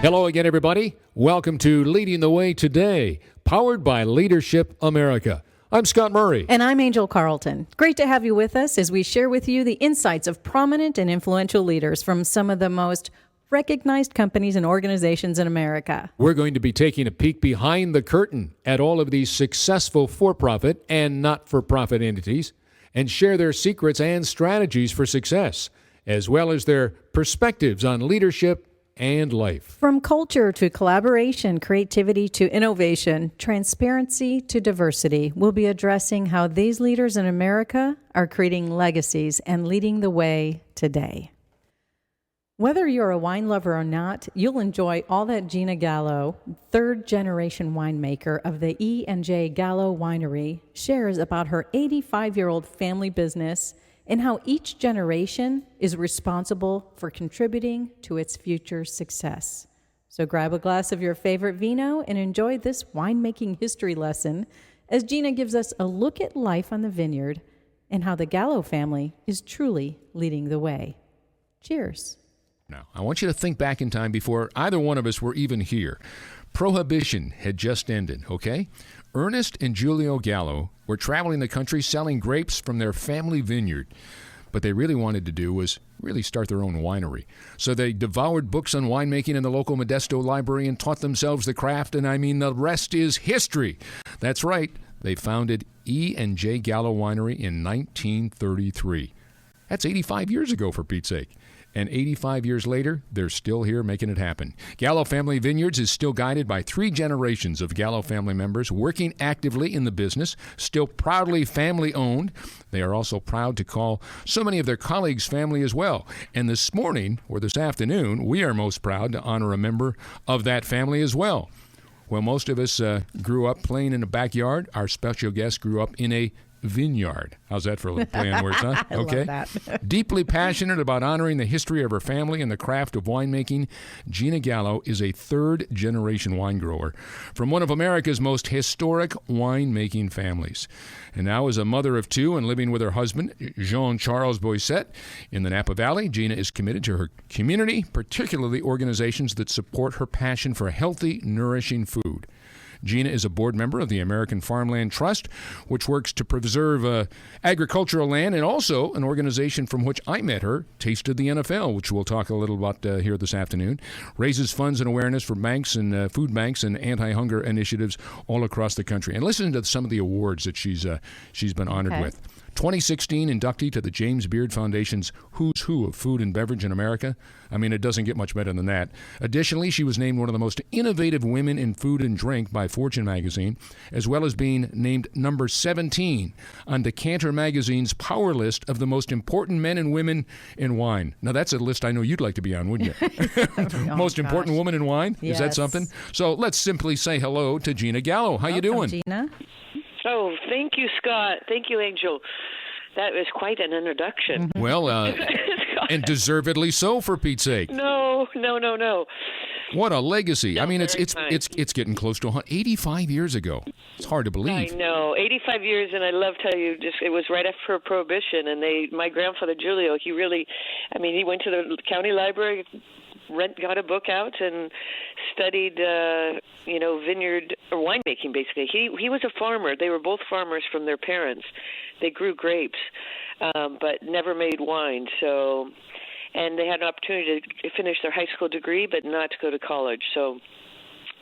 Hello again, everybody. Welcome to Leading the Way Today, powered by Leadership America. I'm Scott Murray. And I'm Angel Carlton. Great to have you with us as we share with you the insights of prominent and influential leaders from some of the most recognized companies and organizations in America. We're going to be taking a peek behind the curtain at all of these successful for-profit and not-for-profit entities and share their secrets and strategies for success, as well as their perspectives on leadership and life. From culture to collaboration, creativity to innovation, transparency to diversity, we'll be addressing how these leaders in America are creating legacies and leading the way today. Whether you're a wine lover or not, you'll enjoy all that Gina Gallo, third-generation winemaker of the E&J Gallo Winery, shares about her 85-year-old family business and how each generation is responsible for contributing to its future success. So grab a glass of your favorite vino and enjoy this winemaking history lesson as Gina gives us a look at life on the vineyard and how the Gallo family is truly leading the way. Cheers. Now, I want you to think back in time before either one of us were even here. Prohibition had just ended, okay? Ernest and Julio Gallo were traveling the country selling grapes from their family vineyard. What they really wanted to do was really start their own winery. So they devoured books on winemaking in the local Modesto library and taught themselves the craft, and I mean the rest is history. That's right, they founded E&J Gallo Winery in 1933. That's 85 years ago, for Pete's sake. And 85 years later, they're still here making it happen. Gallo Family Vineyards is still guided by 3 generations of Gallo family members working actively in the business, still proudly family-owned. They are also proud to call so many of their colleagues family as well. And this morning, or this afternoon, we are most proud to honor a member of that family as well. Well, most of us grew up playing in a backyard. Our special guest grew up in a vineyard. How's that for a little play on words, huh? I love that. Deeply passionate about honoring the history of her family and the craft of winemaking, Gina Gallo is a third-generation wine grower from one of America's most historic winemaking families. And now as a mother of 2 and living with her husband, Jean-Charles Boisset, in the Napa Valley, Gina is committed to her community, particularly organizations that support her passion for healthy, nourishing food. Gina is a board member of the American Farmland Trust, which works to preserve agricultural land, and also an organization from which I met her, Taste of the NFL, which we'll talk a little about here this afternoon, raises funds and awareness for banks and food banks and anti-hunger initiatives all across the country. And listen to some of the awards that she's been honored with. 2016 inductee to the James Beard Foundation's Who's Who of Food and Beverage in America. I mean, it doesn't get much better than that. Additionally, she was named one of the most innovative women in food and drink by Fortune magazine, as well as being named number 17 on Decanter magazine's power list of the most important men and women in wine. Now, that's a list I know you'd like to be on, wouldn't you? Most important woman in wine? Yes. Is that something? So let's simply say hello to Gina Gallo. How you doing? Gina? Oh, thank you, Scott. Thank you, Angel. That was quite an introduction. Well, and deservedly so, for Pete's sake. No. What a legacy. No, I mean, it's getting close to 85 years ago. It's hard to believe. I know, 85 years, and I love to tell you, it was right after Prohibition, and my grandfather, Julio, he went to the county library, got a book out, and studied, vineyard or winemaking, basically. He was a farmer. They were both farmers from their parents. They grew grapes, but never made wine. So, and they had an opportunity to finish their high school degree, but not to go to college. So,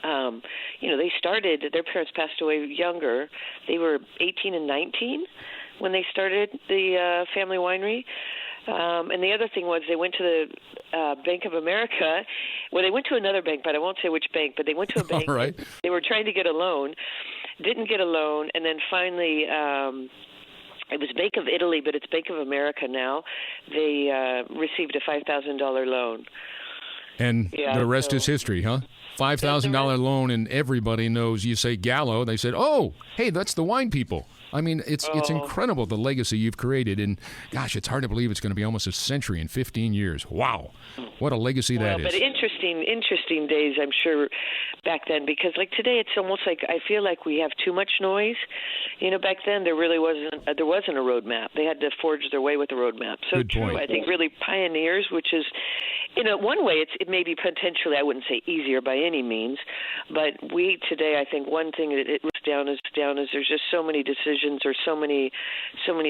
they started. Their parents passed away younger. They were 18 and 19 when they started the family winery. And the other thing was they went to the Bank of America. Well, they went to another bank, but I won't say which bank, but they went to a bank. All right. They were trying to get a loan, didn't get a loan, and then finally it was Bank of Italy, but it's Bank of America now. They received a $5,000 loan. And the rest is history, huh? $5,000 loan, and everybody knows. You say Gallo, they said, "Oh, hey, that's the wine people." I mean, it's incredible, the legacy you've created, and gosh, it's hard to believe it's going to be almost a century in 15 years. Wow, what a legacy that is. But interesting days, I'm sure, back then, because like today, it's almost like I feel like we have too much noise. Back then there really wasn't a roadmap. They had to forge their way with the roadmap. So Good point. True, I think really pioneers, which is, one way it may be potentially, I wouldn't say easier by any means, but we today, I think one thing that it was down is there's just so many decisions or so many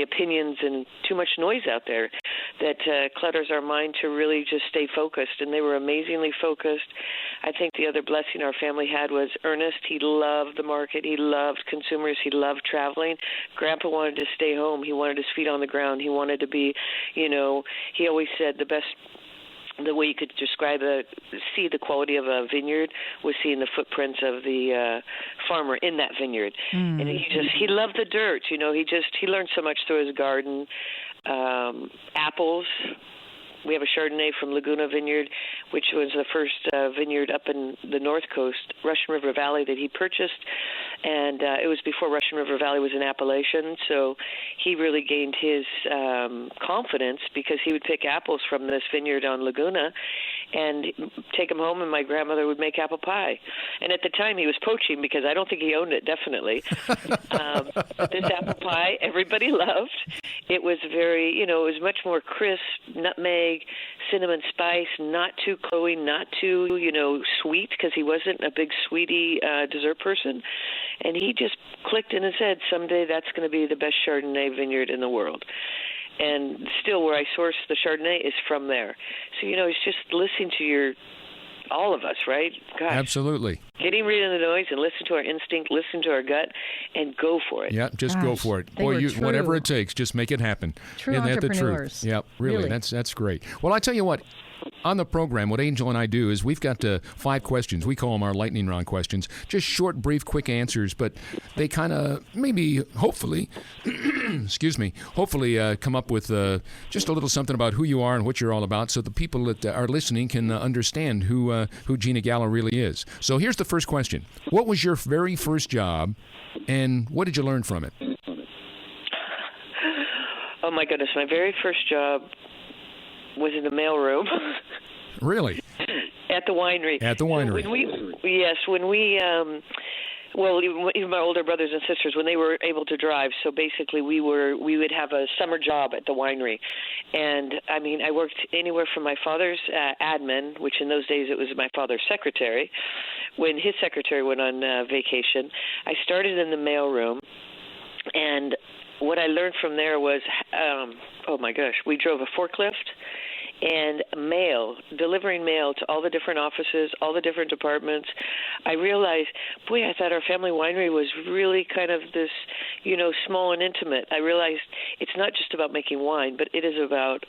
opinions and too much noise out there that clutters our mind to really just stay focused. And they were amazingly focused. I think the other blessing our family had was Ernest. He loved the market. He loved consumers. He loved traveling. Grandpa wanted to stay home. He wanted his feet on the ground. He wanted to be, he always said the way you could see the quality of a vineyard was seeing the footprints of the farmer in that vineyard. And he loved the dirt. He learned so much through his garden. Apples. We have a Chardonnay from Laguna Vineyard, which was the first vineyard up in the North Coast, Russian River Valley, that he purchased. And it was before Russian River Valley was an appellation, so he really gained his confidence because he would pick apples from this vineyard on Laguna and take them home, and my grandmother would make apple pie. And at the time, he was poaching because I don't think he owned it, definitely. But this apple pie, everybody loved. It was very, it was much more crisp, nutmeg, cinnamon spice, not too cloying, not too, sweet, because he wasn't a big sweetie dessert person. And he just clicked in his head, someday that's going to be the best Chardonnay vineyard in the world. And still where I source the Chardonnay is from there. So, it's just listening to all of us, right? Gosh. Absolutely. Getting rid of the noise and listen to our instinct, listen to our gut, and go for it. Yeah, just go for it. Boy, whatever it takes, just make it happen. True Isn't that the entrepreneurs. truth? Yeah, really. That's great. Well, I tell you what. On the program, what Angel and I do is we've got 5 questions. We call them our lightning round questions. Just short, brief, quick answers, but they kind of hopefully, come up with just a little something about who you are and what you're all about so the people that are listening can understand who Gina Gallo really is. So here's the first question. What was your very first job, and what did you learn from it? Oh, my goodness. My very first job was in the mailroom. Really? At the winery. At the winery. Even my older brothers and sisters, when they were able to drive, so basically we would have a summer job at the winery. And, I worked anywhere from my father's admin, which in those days it was my father's secretary. When his secretary went on vacation, I started in the mailroom, and what I learned from there was, we drove a forklift and delivering mail to all the different offices, all the different departments. I realized, I thought our family winery was really kind of this, small and intimate. I realized it's not just about making wine, but it is about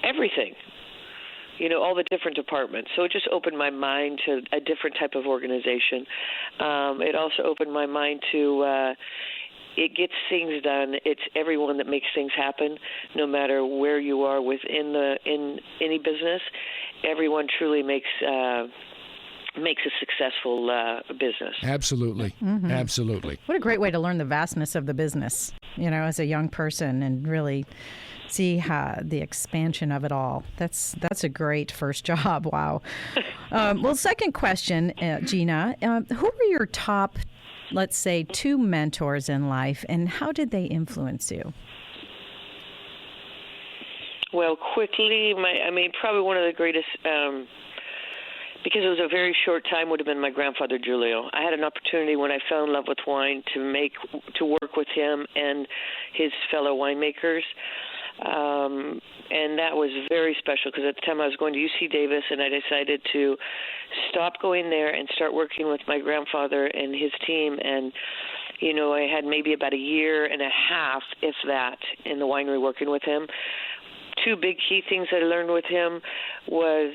everything. All the different departments. So it just opened my mind to a different type of organization. It also opened my mind to it gets things done. It's everyone that makes things happen, no matter where you are in any business. Everyone truly makes a successful business. Absolutely. Mm-hmm. Absolutely. What a great way to learn the vastness of the business, as a young person, and really see the expansion of it all. That's a great first job. Wow. Second question, Gina, who were your top, let's say, 2 mentors in life, and how did they influence you? Well, quickly, probably one of the greatest, because it was a very short time, would have been my grandfather, Julio. I had an opportunity when I fell in love with wine to work with him and his fellow winemakers. And that was very special because at the time I was going to UC Davis, and I decided to stop going there and start working with my grandfather and his team. And, I had maybe about a year and a half, if that, in the winery working with him. 2 big key things that I learned with him was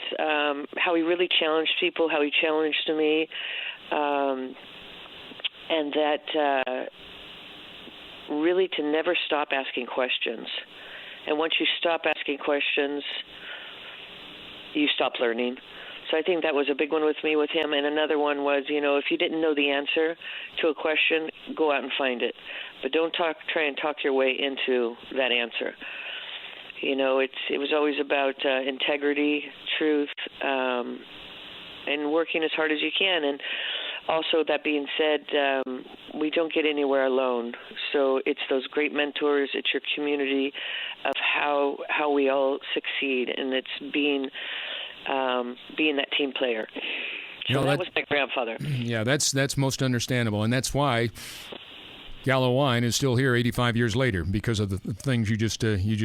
how he really challenged people, how he challenged me, and that really to never stop asking questions. And once you stop asking questions, you stop learning. So I think that was a big one with me with him. And another one was, if you didn't know the answer to a question, go out and find it. But don't try and talk your way into that answer. It was always about integrity, truth, and working as hard as you can. And also, that being said, we don't get anywhere alone. So it's those great mentors, it's your community of how we all succeed, and it's being that team player. So that was my grandfather. Yeah, that's most understandable, and that's why Gallo Wine is still here 85 years later, because of the things you just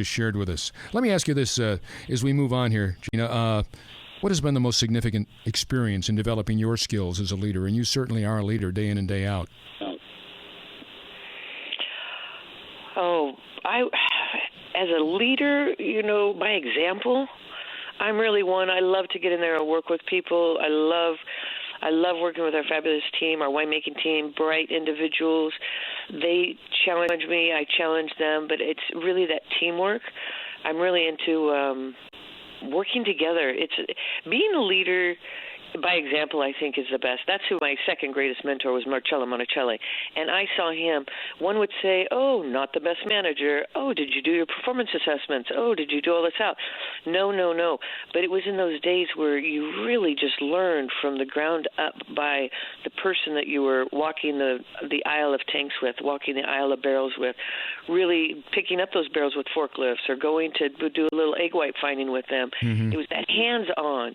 shared with us. Let me ask you this as we move on here, Gina. What has been the most significant experience in developing your skills as a leader? And you certainly are a leader day in and day out. As a leader, my example, I'm really one. I love to get in there and work with people. I love working with our fabulous team, our winemaking team, bright individuals. They challenge me, I challenge them, but it's really that teamwork. I'm really into working together. It's being a leader by example, I think, is the best. That's who my second greatest mentor was, Marcello Monticelli. And I saw him. One would say, oh, not the best manager. Oh, did you do your performance assessments? Oh, did you do all this out? No. But it was in those days where you really just learned from the ground up by the person that you were walking the aisle of tanks with, walking the aisle of barrels with, really picking up those barrels with forklifts or going to do a little egg white finding with them. Mm-hmm. It was that hands-on.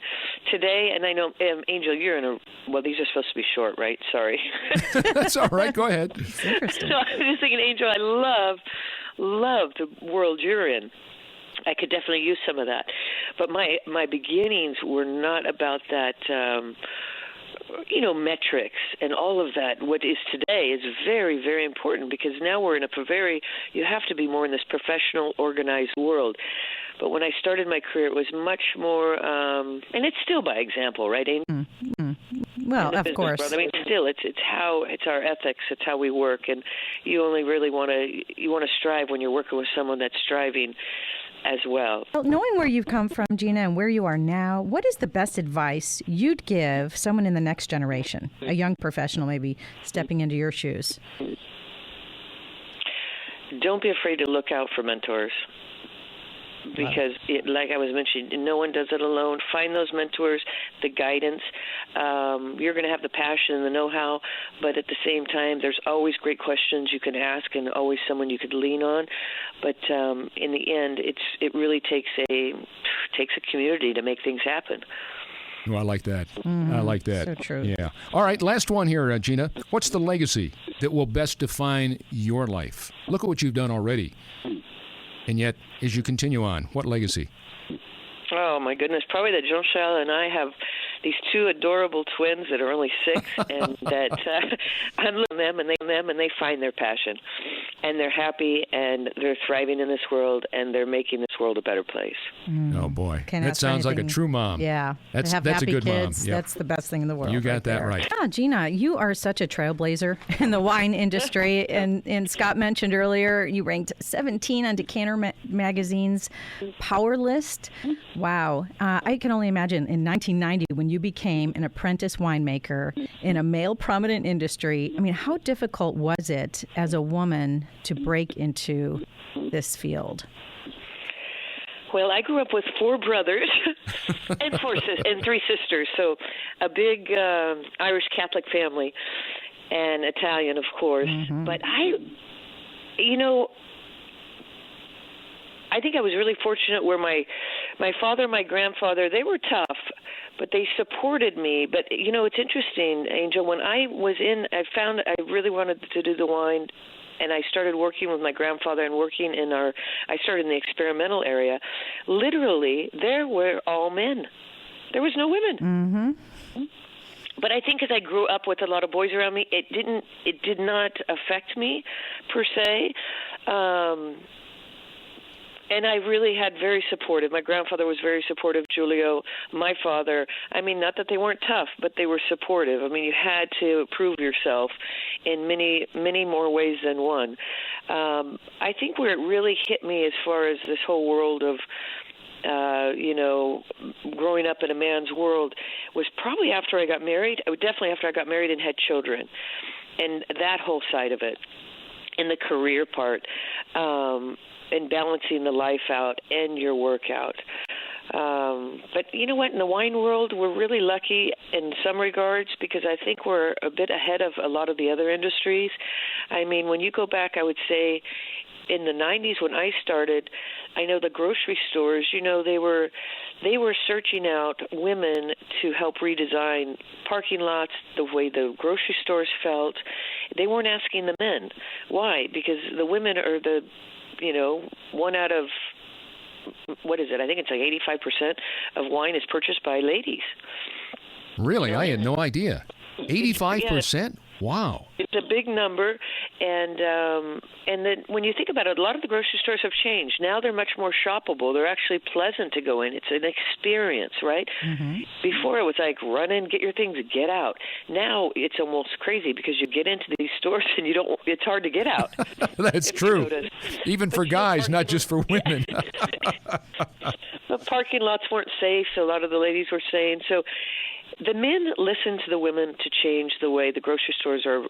Today, and I know, Angel, you're in well, these are supposed to be short, right? Sorry. That's all right. Go ahead. It's interesting. So I was just thinking, Angel, I love the world you're in. I could definitely use some of that. But my beginnings were not about that, metrics and all of that. What is today is very, very important because now we're in you have to be more in this professional, organized world. But when I started my career, it was much more, and it's still by example, right, Amy? Mm-hmm. Well, of course. World. I mean, still, it's our ethics, it's how we work, and you only really want to strive when you're working with someone that's striving as well. Well, knowing where you've come from, Gina, and where you are now, what is the best advice you'd give someone in the next generation, a young professional maybe stepping into your shoes? Don't be afraid to look out for mentors. Because, like I was mentioning, no one does it alone. Find those mentors, the guidance. You're going to have the passion and the know-how, but at the same time, there's always great questions you can ask and always someone you could lean on. But in the end, it really takes a community to make things happen. Oh, I like that. I like that. So true. Yeah. All right, last one here, Gina. What's the legacy that will best define your life? Look at what you've done already. And yet, as you continue on, what legacy? Oh, my goodness. Probably that Jean-Charles and I have these two adorable twins that are only 6, and that I'm looking at them, and they find their passion. And they're happy, and they're thriving in this world, and they're making this world a better place. Oh, boy. That sounds like a true mom. Yeah. That's a good kids, mom. Yep. That's the best thing in the world. You got that right. Yeah, Gina, you are such a trailblazer in the wine industry. And Scott mentioned earlier you ranked 17 on Decanter Magazine's Power List. Wow. I can only imagine in 1990 when you became an apprentice winemaker in a male prominent industry. I mean, how difficult was it as a woman to break into this field? Well, I grew up with 4 brothers and 3 sisters, so a big Irish Catholic family and Italian, of course. Mm-hmm. But I think I was really fortunate where my father and my grandfather, they were tough, but they supported me. But, it's interesting, Angel, when I found I really wanted to do the wine, and I started working with my grandfather and I started in the experimental area. Literally, there were all men. There was no women. Mm-hmm. But I think as I grew up with a lot of boys around me, it did not affect me per se. And I really had very supportive. My grandfather was very supportive, Julio. My father, not that they weren't tough, but they were supportive. You had to prove yourself in many, many more ways than one. I think where it really hit me as far as this whole world of growing up in a man's world was probably after I got married. Definitely after I got married and had children, and that whole side of it, and the career part, and balancing the life out and your work out. But you know what? In the wine world, we're really lucky in some regards because I think we're a bit ahead of a lot of the other industries. I mean, when you go back, I would say in the 90s when I started, I know the grocery stores, they were searching out women to help redesign parking lots the way the grocery stores felt. They weren't asking the men. Why? Because the women are one out of, what is it? I think it's like 85% of wine is purchased by ladies. Really? I had no idea. 85%? Yeah. Wow. It's a big number, and then when you think about it, a lot of the grocery stores have changed. Now they're much more shoppable. They're actually pleasant to go in. It's an experience, right? Mm-hmm. Before it was like run in, get your things, get out. Now it's almost crazy because you get into these stores and it's hard to get out. That's true. Even for guys, not just for women. The parking lots weren't safe, so a lot of the ladies were saying. So the men listen to the women to change the way the grocery stores are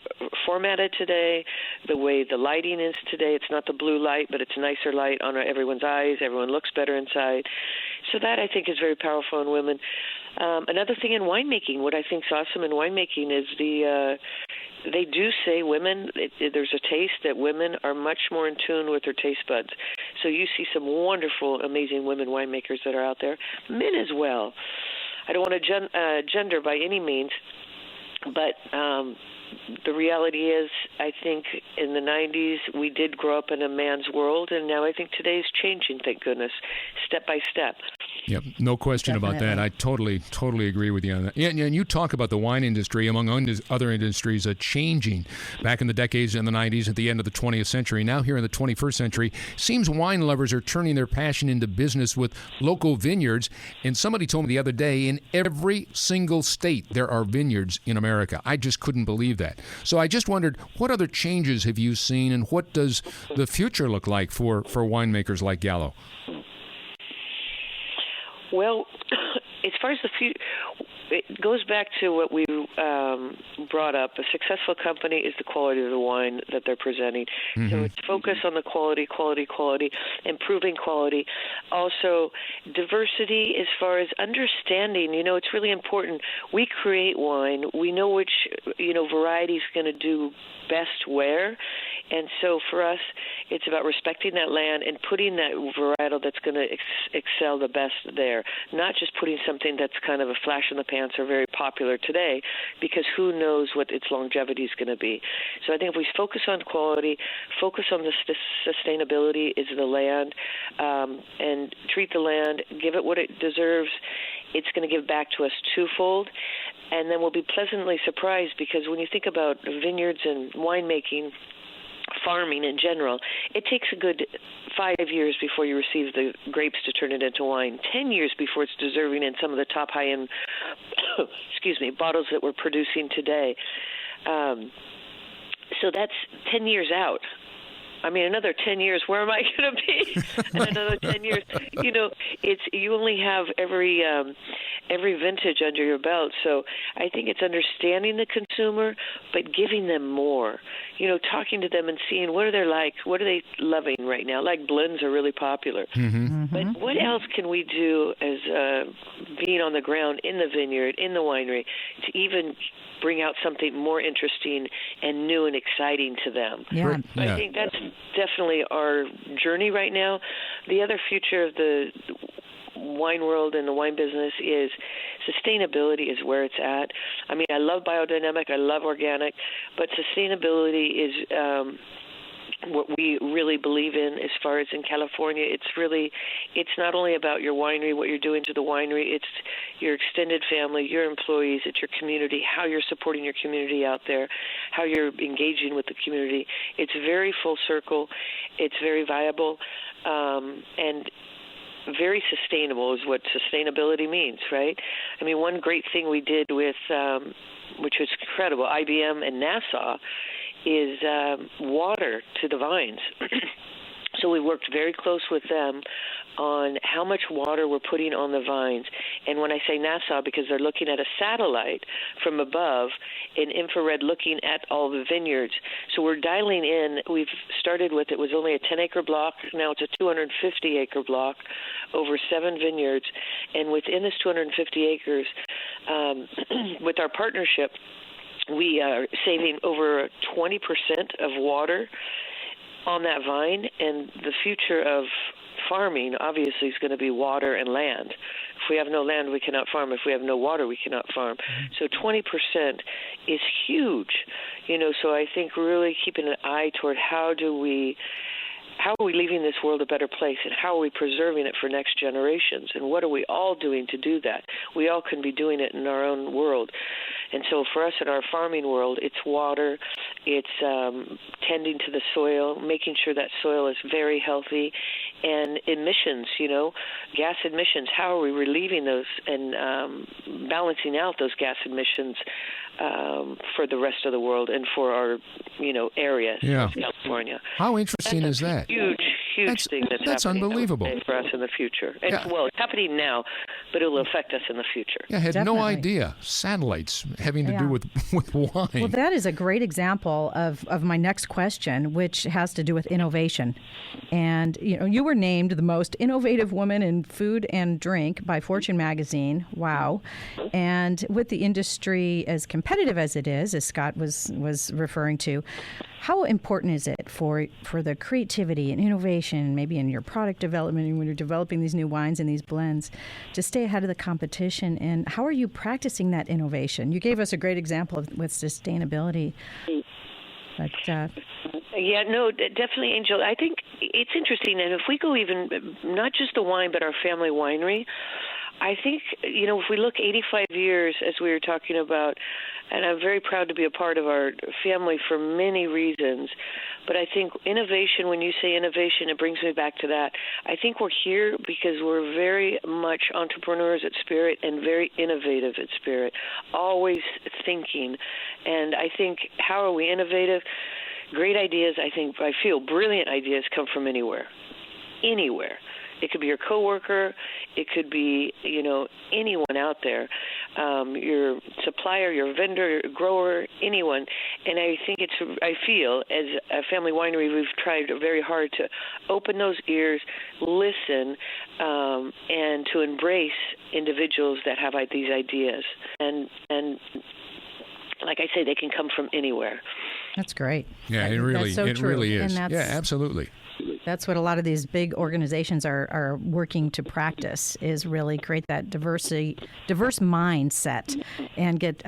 formatted today, the way the lighting is today. It's not the blue light, but it's a nicer light on everyone's eyes. Everyone looks better inside. So that, I think, is very powerful in women. Another thing in winemaking, what I think is awesome in winemaking is they do say women, there's a taste that women are much more in tune with their taste buds. So you see some wonderful, amazing women winemakers that are out there. Men as well. I don't want to gender by any means, but the reality is I think in the 90s we did grow up in a man's world, and now I think today's changing, thank goodness, step by step. Yep, no question about that. I totally agree with you on that. And you talk about the wine industry, among other industries, changing back in the decades in the 90s, at the end of the 20th century. Now here in the 21st century, seems wine lovers are turning their passion into business with local vineyards. And somebody told me the other day, in every single state there are vineyards in America. I just couldn't believe that. So I just wondered, what other changes have you seen, and what does the future look like for winemakers like Gallo? Well, as far as the future, it goes back to what we brought up. A successful company is the quality of the wine that they're presenting. Mm-hmm. So it's focus on the quality, improving quality. Also, diversity as far as understanding. It's really important. We create wine. We know which, variety is going to do best where. And so for us, it's about respecting that land and putting that varietal that's going to excel the best there, not just putting something that's kind of a flash in the pants or very popular today, because who knows what its longevity is going to be. So I think if we focus on quality, focus on the sustainability is the land, and treat the land, give it what it deserves, it's going to give back to us twofold. And then we'll be pleasantly surprised, because when you think about vineyards and winemaking, farming in general, it takes a good 5 years before you receive the grapes to turn it into wine, 10 years before it's deserving in some of the top high-end bottles that we're producing today. So that's 10 years out. I mean, another 10 years, where am I going to be? And another 10 years, you only have every vintage under your belt. So I think it's understanding the consumer, but giving them more. Talking to them and seeing what are they like, what are they loving right now. Like blends are really popular. Mm-hmm. But what else can we do as being on the ground in the vineyard, in the winery, to even bring out something more interesting and new and exciting to them? Yeah. I think that's definitely our journey right now. The other future of the wine world and the wine business is sustainability is where it's at. I mean, I love biodynamic, I love organic, but sustainability is what we really believe in as far as in California. It's not only about your winery, what you're doing to the winery, it's your extended family, your employees, it's your community, how you're supporting your community out there, how you're engaging with the community. It's very full circle. It's very viable, and very sustainable is what sustainability means, right? I mean, one great thing we did with, which was incredible, IBM and NASA, is water to the vines. So we worked very close with them on how much water we're putting on the vines. And when I say NASA, because they're looking at a satellite from above in infrared looking at all the vineyards. So we're dialing in. We've started with, it was only a 10-acre block. Now it's a 250-acre block over 7 vineyards. And within this 250 acres, with our partnership, we are saving over 20% of water on that vine, and the future of farming obviously is going to be water and land. If we have no land, we cannot farm. If we have no water, we cannot farm. So 20% is huge, so I think really keeping an eye toward how are we leaving this world a better place, and how are we preserving it for next generations, and what are we all doing to do that? We all can be doing it in our own world. And so for us in our farming world, it's water, it's tending to the soil, making sure that soil is very healthy, and emissions, gas emissions, how are we relieving those and balancing out those gas emissions for the rest of the world and for our, area, California. How interesting is that? Huge thing that's happening unbelievable for us in the future. And, well, it's happening now, but it will affect us in the future. Yeah, I had no idea. Satellites having to do with wine. Well, that is a great example of my next question, which has to do with innovation. And, you were named the most innovative woman in food and drink by Fortune magazine. Wow. And with the industry as competitive as it is, as Scott was referring to, how important is it for the creativity and innovation, maybe in your product development when you're developing these new wines and these blends, to stay ahead of the competition? And how are you practicing that innovation? You gave us a great example with sustainability. But, definitely, Angel. I think it's interesting. And if we go even, not just the wine, but our family winery, I think, if we look 85 years, as we were talking about, and I'm very proud to be a part of our family for many reasons, but I think innovation, when you say innovation, it brings me back to that. I think we're here because we're very much entrepreneurs at spirit and very innovative at spirit, always thinking. And I think, how are we innovative? Great ideas, I feel brilliant ideas come from anywhere. It could be your coworker. It could be, anyone out there, your supplier, your vendor, your grower, anyone. And I think I feel as a family winery, we've tried very hard to open those ears, listen, and to embrace individuals that have these ideas. And like I say, they can come from anywhere. That's great. Yeah, it really is. And yeah, absolutely. That's what a lot of these big organizations are working to practice, is really create that diverse mindset and get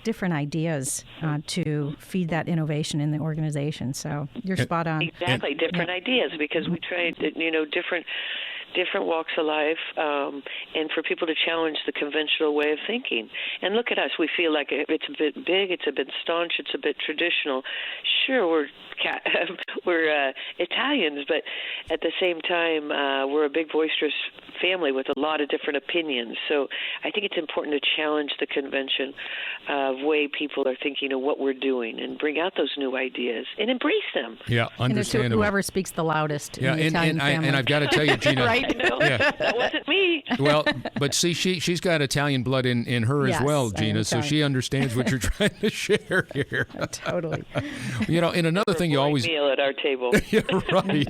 different ideas to feed that innovation in the organization. So you're spot on. Exactly, different ideas, because we try, different walks of life, and for people to challenge the conventional way of thinking. And look at us. We feel like it's a bit big, it's a bit staunch, it's a bit traditional. Sure, we're Italians, but at the same time, we're a big, boisterous family with a lot of different opinions. So I think it's important to challenge the convention of way people are thinking of what we're doing and bring out those new ideas and embrace them. Yeah, understandable. And whoever speaks the loudest in the Italian family. And I've got to tell you, Gina. Right? I know. Yeah. That wasn't me. Well, but see, she's got Italian blood in her as well, Gina, so she understands what you're trying to share here. Totally. And another thing you always meal at our table. Yeah, right.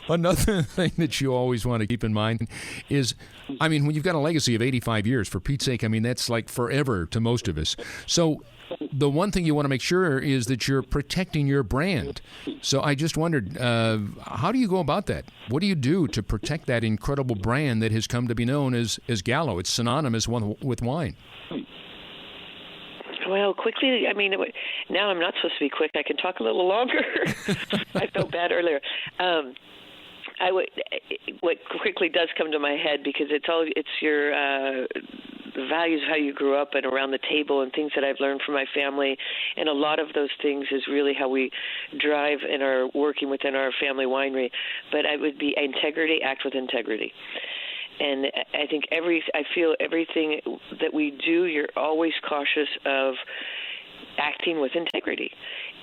Another thing that you always want to keep in mind is, when you've got a legacy of 85 years, for Pete's sake, that's like forever to most of us. So the one thing you want to make sure is that you're protecting your brand. So I just wondered, how do you go about that? What do you do to protect that incredible brand that has come to be known as Gallo? It's synonymous with wine. Well, quickly, now I'm not supposed to be quick. I can talk a little longer. I felt bad earlier. What quickly does come to my head, because it's your the values of how you grew up and around the table and things that I've learned from my family, and a lot of those things is really how we drive and are working within our family winery. But I would be integrity, act with integrity. And I think I feel everything that we do, you're always cautious of acting with integrity.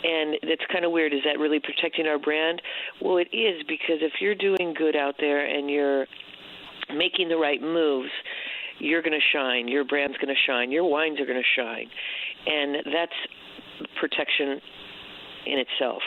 And it's kind of weird. Is that really protecting our brand? Well, it is, because if you're doing good out there and you're making the right moves, you're going to shine. Your brand's going to shine. Your wines are going to shine. And that's protection in itself.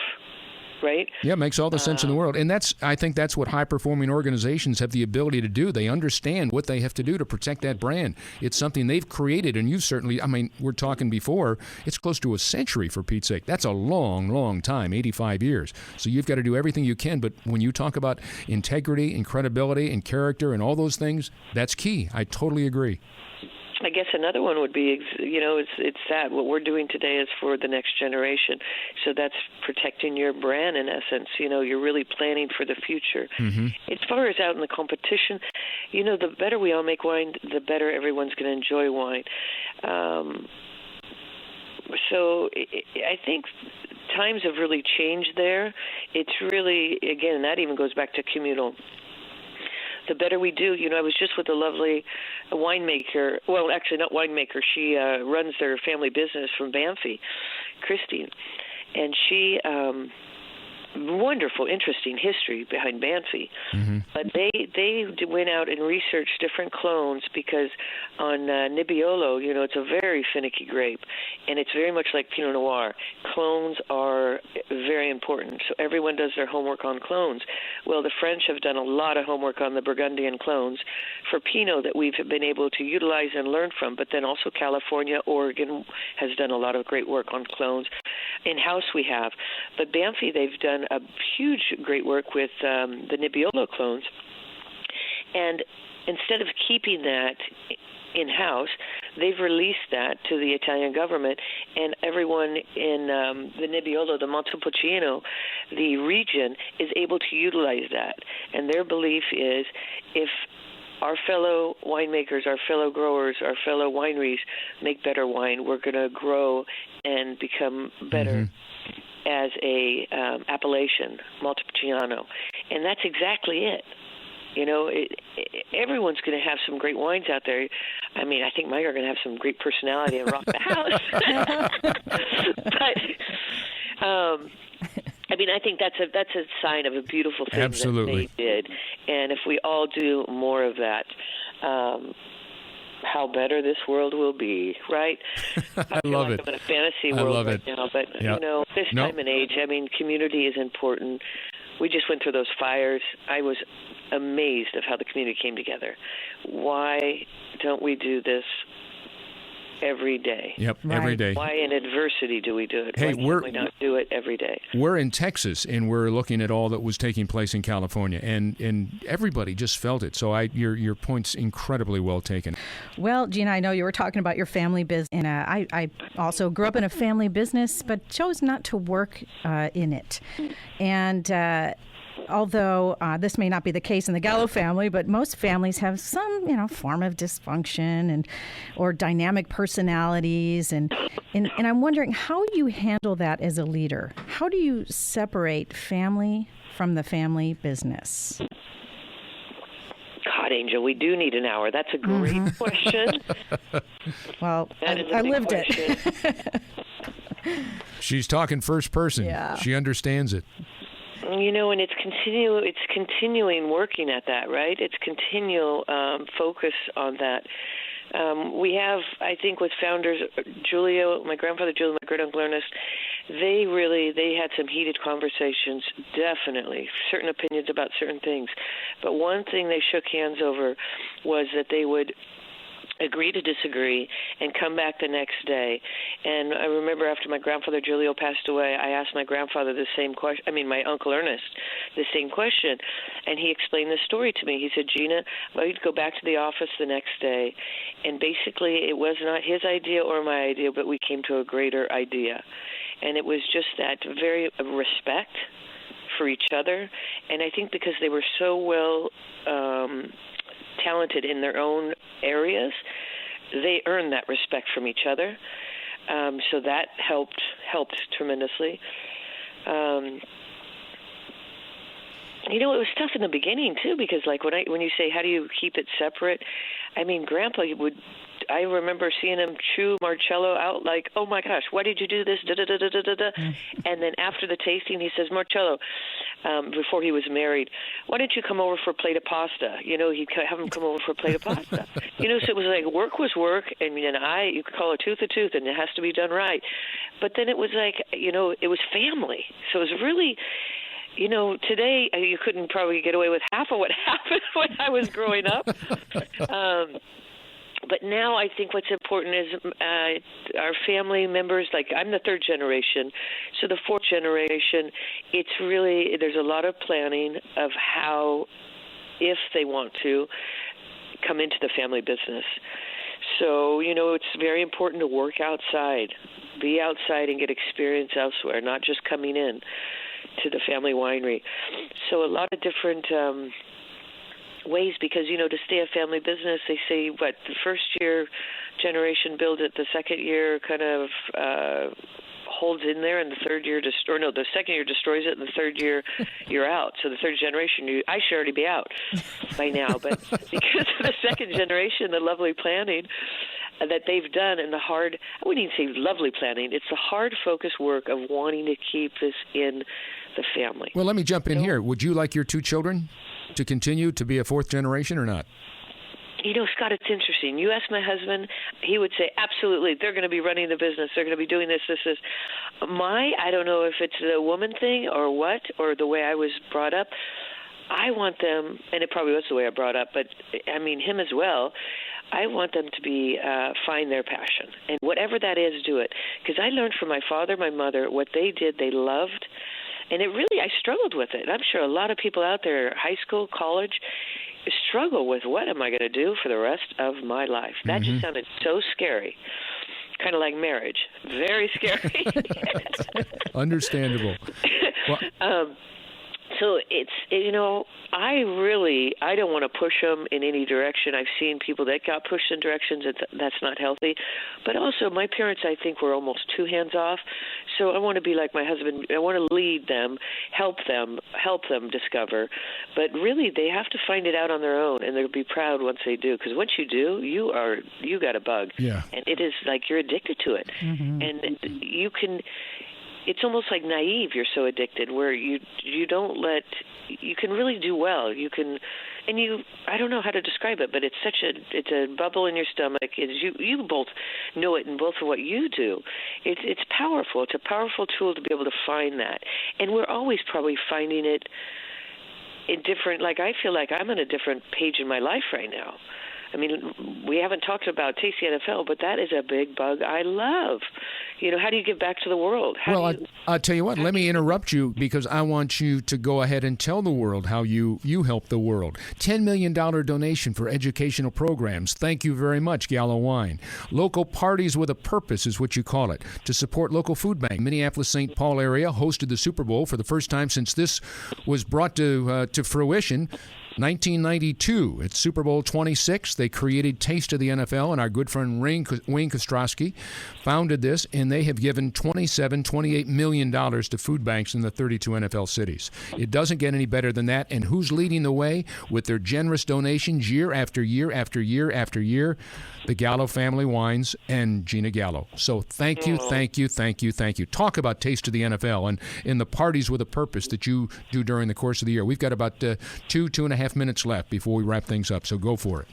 Right? Yeah, it makes all the sense in the world. And I think that's what high-performing organizations have the ability to do. They understand what they have to do to protect that brand. It's something they've created, and you've certainly, we're talking before, it's close to a century, for Pete's sake. That's a long, long time, 85 years. So you've got to do everything you can. But when you talk about integrity and credibility and character and all those things, that's key. I totally agree. I guess another one would be, it's that what we're doing today is for the next generation. So that's protecting your brand in essence. You're really planning for the future. Mm-hmm. As far as out in the competition, the better we all make wine, the better everyone's going to enjoy wine. So I think times have really changed there. It's really, again, that even goes back to communal. The better we do, I was just with a lovely winemaker. Well, actually, not winemaker. She runs their family business from Banffy, Christine, and she wonderful, interesting history behind Banffy. Mm-hmm. But they went out and researched different clones because on Nebbiolo, it's a very finicky grape, and it's very much like Pinot Noir. Clones are very important, so everyone does their homework on clones. Well, the French have done a lot of homework on the Burgundian clones for Pinot that we've been able to utilize and learn from, but then also California, Oregon has done a lot of great work on clones. In-house we have. But Banffy, they've done a huge great work with the Nebbiolo clones. And instead of keeping that in-house, they've released that to the Italian government, and everyone in the Nebbiolo, the Montepulciano, the region, is able to utilize that. And their belief is if our fellow winemakers, our fellow growers, our fellow wineries make better wine, we're going to grow and become better as a appellation, Montepulciano. And that's exactly it. Everyone's going to have some great wines out there. I think Mike are going to have some great personality and rock the house. But I think that's a sign of a beautiful thing Absolutely. that they did. And if we all do more of that, how better this world will be, right? I love it. I'm in a fantasy world now, but yep. This time and age, community is important. We just went through those fires. I was amazed of how the community came together. Why don't we do this every day? Yep, right. Every day. Why in adversity do we do it? Hey, Why can't we not do it every day? We're in Texas, and we're looking at all that was taking place in California, and everybody just felt it. So your point's incredibly well taken. Well, Gina, I know you were talking about your family business, and I also grew up in a family business, but chose not to work in it. And although this may not be the case in the Gallo family, but most families have some, form of dysfunction or dynamic personalities, and I'm wondering how you handle that as a leader. How do you separate family from the family business? God, Angel, we do need an hour. That's a great question. Well, I lived question. it. She's talking first person. Yeah. She understands it. And it's continuing working at that, right? It's continual focus on that. We have, I think, with founders, Julio, my grandfather Julio, my great-uncle Ernest, they had some heated conversations, definitely, certain opinions about certain things. But one thing they shook hands over was that they would agree to disagree and come back the next day. And I remember after my grandfather Julio passed away, I asked my grandfather the same question, my Uncle Ernest, the same question, and he explained the story to me. He said, Gina, we'd go back to the office the next day, and basically it was not his idea or my idea, but we came to a greater idea. And it was just that very respect for each other. And I think because they were so well talented in their own areas, they earned that respect from each other. So that helped tremendously. It was tough in the beginning too, because when you say how do you keep it separate, Grandpa would I remember seeing him chew Marcello out like, oh my gosh, why did you do this? Da, da, da, da, da, da. And then after the tasting, he says, Marcello, before he was married, why don't you come over for a plate of pasta? He'd have him come over for a plate of pasta. So it was like work was work, and you could call a tooth, and it has to be done right. But then it was like, it was family. So it was really, today you couldn't probably get away with half of what happened when I was growing up. But now I think what's important is our family members, like I'm the third generation, so the fourth generation, it's really, there's a lot of planning of how, if they want to, come into the family business. So, it's very important to work outside, be outside and get experience elsewhere, not just coming in to the family winery. So a lot of different ways, because to stay a family business, they say the first year generation builds it, the second year kind of holds in there, and the third year the second year destroys it, and the third year you're out. So the third generation, I should already be out by now, but because of the second generation, the lovely planning that they've done, and I wouldn't even say lovely planning, it's the hard focused work of wanting to keep this in the family. Well, let me jump in here. Would you like your two children to continue to be a fourth generation or not? Scott, it's interesting. You ask my husband, he would say, absolutely, they're going to be running the business. They're going to be doing this. I don't know if it's a woman thing or what, or the way I was brought up. I want them, and it probably was the way I brought up, but I mean him as well. I want them to find their passion, and whatever that is, do it. Because I learned from my father, my mother, what they did, they loved. And I struggled with it. I'm sure a lot of people out there, high school, college, struggle with what am I going to do for the rest of my life. That just sounded so scary, kind of like marriage. Very scary. Understandable. Well, so it's, I don't want to push them in any direction. I've seen people that got pushed in directions that's not healthy. But also my parents, I think, were almost too hands-off. So I want to be like my husband. I want to lead them, help them discover. But really, they have to find it out on their own, and they'll be proud once they do. Because once you do, you got a bug. Yeah. And it is like you're addicted to it. Mm-hmm. And you can... It's almost like naive. You're so addicted, where you can really do well. I don't know how to describe it, but it's a bubble in your stomach. You both know it in both of what you do. It's powerful. It's a powerful tool to be able to find that, and we're always probably finding it in different. Like I feel like I'm on a different page in my life right now. I mean, we haven't talked about Taste the NFL, but that is a big bug I love. How do you give back to the world? I'll tell you what, let me interrupt you because I want you to go ahead and tell the world how you help the world. $10 million donation for educational programs. Thank you very much, Gallo Wine. Local parties with a purpose is what you call it, to support local food bank. Minneapolis-St. Paul area hosted the Super Bowl for the first time since this was brought to fruition. 1992, it's Super Bowl 26. They created Taste of the NFL, and our good friend Wayne Kostrowski founded this, and they have given $28 million to food banks in the 32 NFL cities. It doesn't get any better than that, and who's leading the way with their generous donations year after year after year after year? The Gallo Family Wines and Gina Gallo. So thank you. Talk about Taste of the NFL and in the parties with a purpose that you do during the course of the year. We've got about 2.5 minutes left before we wrap things up, so go for it.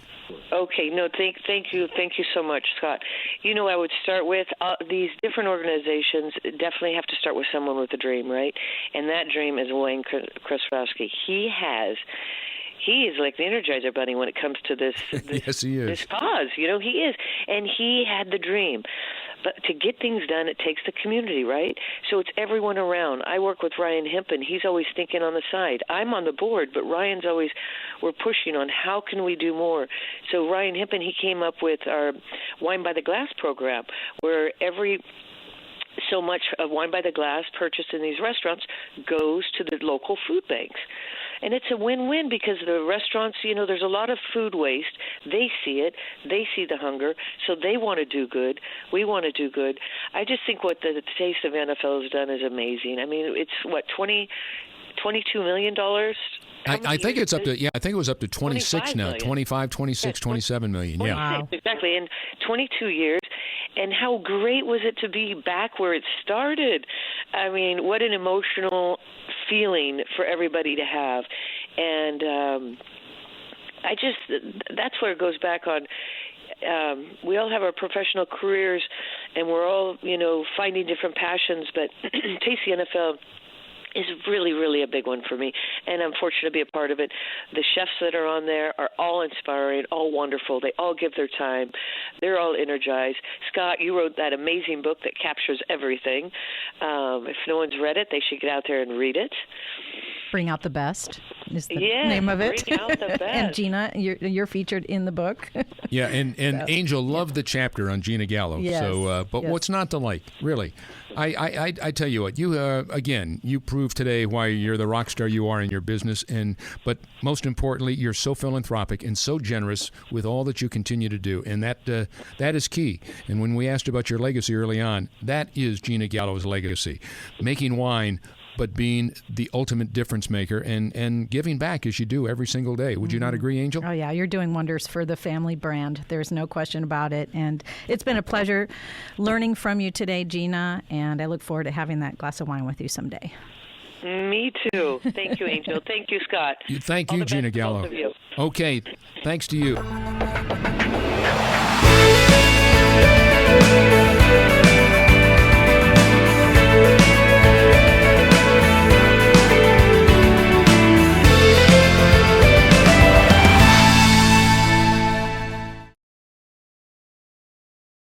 Okay, no, thank you so much, Scott. I would start with these different organizations definitely have to start with someone with a dream, right? And that dream is Wayne Kostrowski. He is like the Energizer Bunny when it comes to this yes, he is. This cause. He is. And he had the dream. But to get things done, it takes the community, right? So it's everyone around. I work with Ryan Hempen. He's always thinking on the side. I'm on the board, but we're pushing on how can we do more. So Ryan Hempen, he came up with our Wine by the Glass program, where so much of Wine by the Glass purchased in these restaurants goes to the local food banks. And it's a win-win because the restaurants, there's a lot of food waste. They see it. They see the hunger. So they want to do good. We want to do good. I just think what the Taste of NFL has done is amazing. I mean, it's 20 $22 million. I think it's up to, I think it was up to 26 now, 25, 26, 27 million. Yeah. Wow. Exactly. In 22 years. And how great was it to be back where it started? I mean, what an emotional feeling for everybody to have. And that's where it goes back on. We all have our professional careers, and we're all, finding different passions, but Taste the NFL is really, really a big one for me, and I'm fortunate to be a part of it. The chefs that are on there are all inspiring, all wonderful. They all give their time. They're all energized. Scott, you wrote that amazing book that captures everything. If no one's read it, they should get out there and read it. Bring Out the Best is the name of it. Bring Out the Best. And Gina, you're featured in the book. Yeah, and Angel loved the chapter on Gina Gallo. Yes. So, but what's not to like, really? I tell you what, you again, you proved today why you're the rock star you are in your business, but most importantly, you're so philanthropic and so generous with all that you continue to do, and that is key. And when we asked about your legacy early on, that is Gina Gallo's legacy, making wine, but being the ultimate difference maker and giving back as you do every single day. Would you not agree, Angel? Oh, yeah. You're doing wonders for the family brand. There's no question about it. And it's been a pleasure learning from you today, Gina, and I look forward to having that glass of wine with you someday. Me too. Thank you, Angel. Thank you, Scott. Thank you, Gina Gallo. Both of you. Okay. Thanks to you.